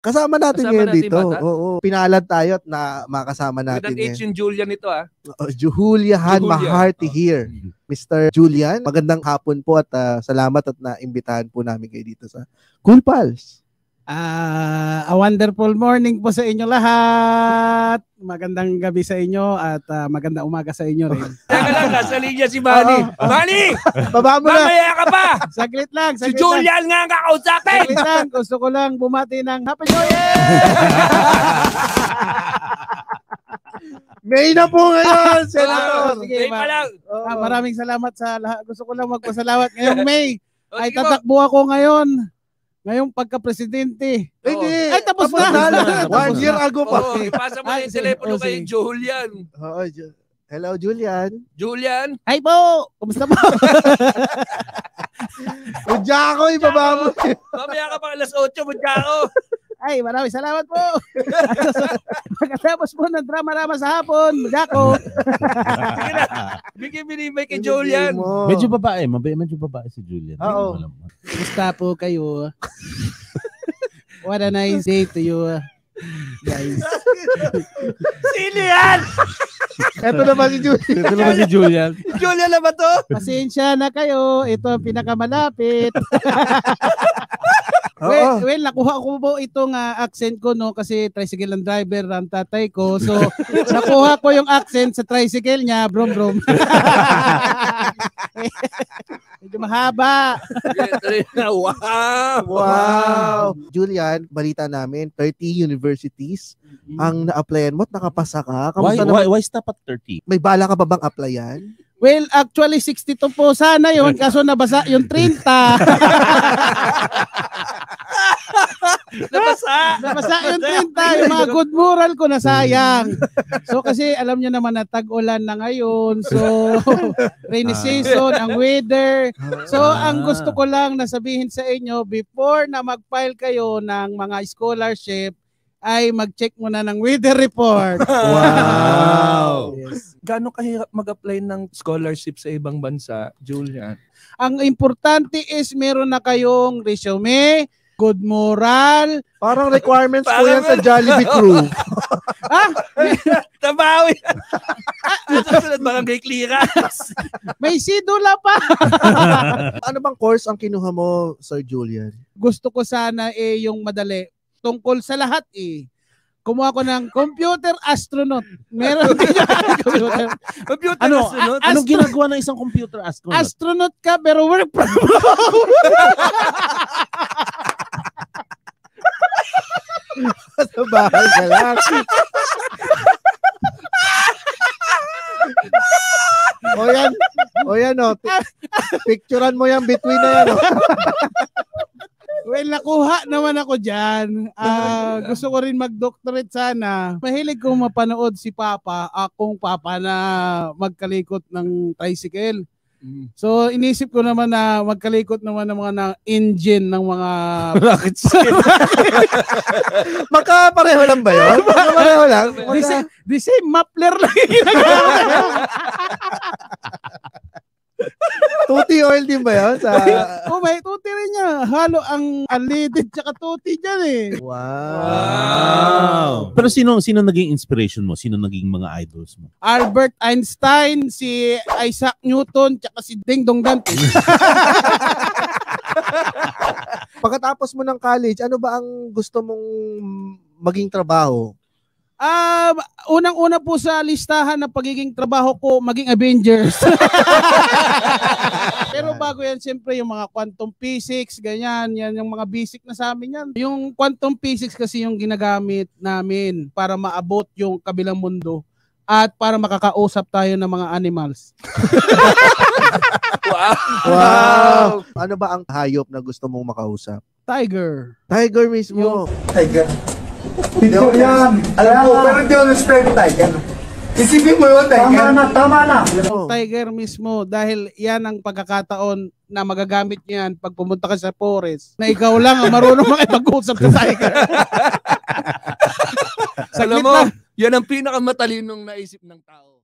Kasama natin Kasama ngayon natin dito. bata? Oo. Pinalad tayo at na makasama With natin an H ngayon. yung Julian nito Julian Maharti Oh. here. Mr. Julian, magandang hapon po at salamat at naimbitahan po namin kayo dito sa Cool Pals. A wonderful morning po sa inyo lahat. Magandang gabi sa inyo at magandang umaga sa inyo rin. Teka lang, nasa linya si Manny. Manny! Baba mo na. Mamaya ka pa! Saglit lang. Si Julian nga ang kakausapin! Saglit lang. Gusto ko lang bumati ng Happy New Year! May na po ngayon, Senator. Sige, pa lang. Maraming salamat sa lahat. Gusto ko lang magpasalamat ngayong May. O, Ay sige po. tatakbo ako ngayon. Ngayong pagka-presidente. Hindi. Ay, tapos na. 1 year ago pa. Oo, ipasa mo na Ay, yung telepono sige. kay Julian. Oo, hello, Julian. Julian? Hi po! Kumusta po? Udya ako, ibaba mo. Mamaya ka pa alas 8, mudya ako. Ay, maraming salamat po. Pagkatapos po ng drama-rama sa hapon, Jacko. Sige na. Bigyan binibay kay Julian. Medyo babae. Medyo babae si Julian. Oo. Kumusta po kayo? What a nice day to you, guys. Sino yan? Ito naman si Julian. Ito naman si Julian. Julian na ba to? Pasensya na kayo. Ito ang pinakamalapit. Oo. Well, nakuha ko po itong accent ko, no, kasi tricycle ang driver ang tatay ko. So, nakuha ko yung accent sa tricycle niya, brom. Medyo mahaba. Wow. Julian, balita namin, 30 universities ang na-applyan mo at nakapasa ka. Kamusta naman? Why stop at 30? May bala ka ba bang applyan? Well, actually 62 po sana yun, kaso nabasa yung 30. Nabasa yung 30, yung mga good moral ko nasayang. So kasi alam niyo naman na tag-ulan na ngayon. So rainy season, ang weather. So ang gusto ko lang nasabihin sa inyo, before na mag-file kayo ng mga scholarship, ay mag-check muna ng weather report. Wow. Yes. Gaano kahirap mag-apply ng scholarship sa ibang bansa, Julian? Ang importante is meron na kayong resume, good moral. Parang requirements po yan sa Jollibee crew. Tabawi! Susunod barangay clearance. May sidula pa. Ano bang course ang kinuha mo, Sir Julian? Gusto ko sana yung madali. Tungkol sa lahat Kumuha ko ng computer astronaut. Meron din computer. Computer Ano? astronaut? Anong ginagawa ng isang computer astronaut? Astronaut ka pero work from home. Sa bahay ka lang. O yan. Picturean mo yan between na yan. Well, nakuha naman ako dyan. Gusto ko rin mag-doctorate sana. Mahilig kong mapanood si Papa, akong Papa na magkalikot ng tricycle. So, inisip ko naman na magkalikot naman ng mga engine ng mga rockets. Magkapareho lang ba yun? Magkapareho lang? The same muffler lang yung ginagawa. Tuti oil din ba yun? May tuti rin niya. Halo ang unleaded tsaka tuti dyan Wow. Pero sino naging inspiration mo? Sino naging mga idols mo? Albert Einstein, si Isaac Newton, tsaka si Ding Dong Dantes. Pagkatapos mo ng college, ano ba ang gusto mong maging trabaho? Unang-una po sa listahan ng pagiging trabaho ko, maging Avengers. Pero bago yan, siyempre yung mga quantum physics, ganyan, yan yung mga basic na sa amin yan. Yung quantum physics kasi yung ginagamit namin para maabot yung kabilang mundo at para makakausap tayo ng mga animals. Wow! Ano ba ang hayop na gusto mong makausap? Tiger. Tiger mismo. Tiger. Video yan. Alam ko, pero hindi ako na-spare tiger. Isipin mo yun, tiger. Tama na. Tiger mismo dahil yan ang pagkakataon na magagamit niyan pag pumunta ka sa forest na ikaw lang ang marunong makipag-usap sa tiger. Alam mo, yan ang pinakamatalinong naisip ng tao.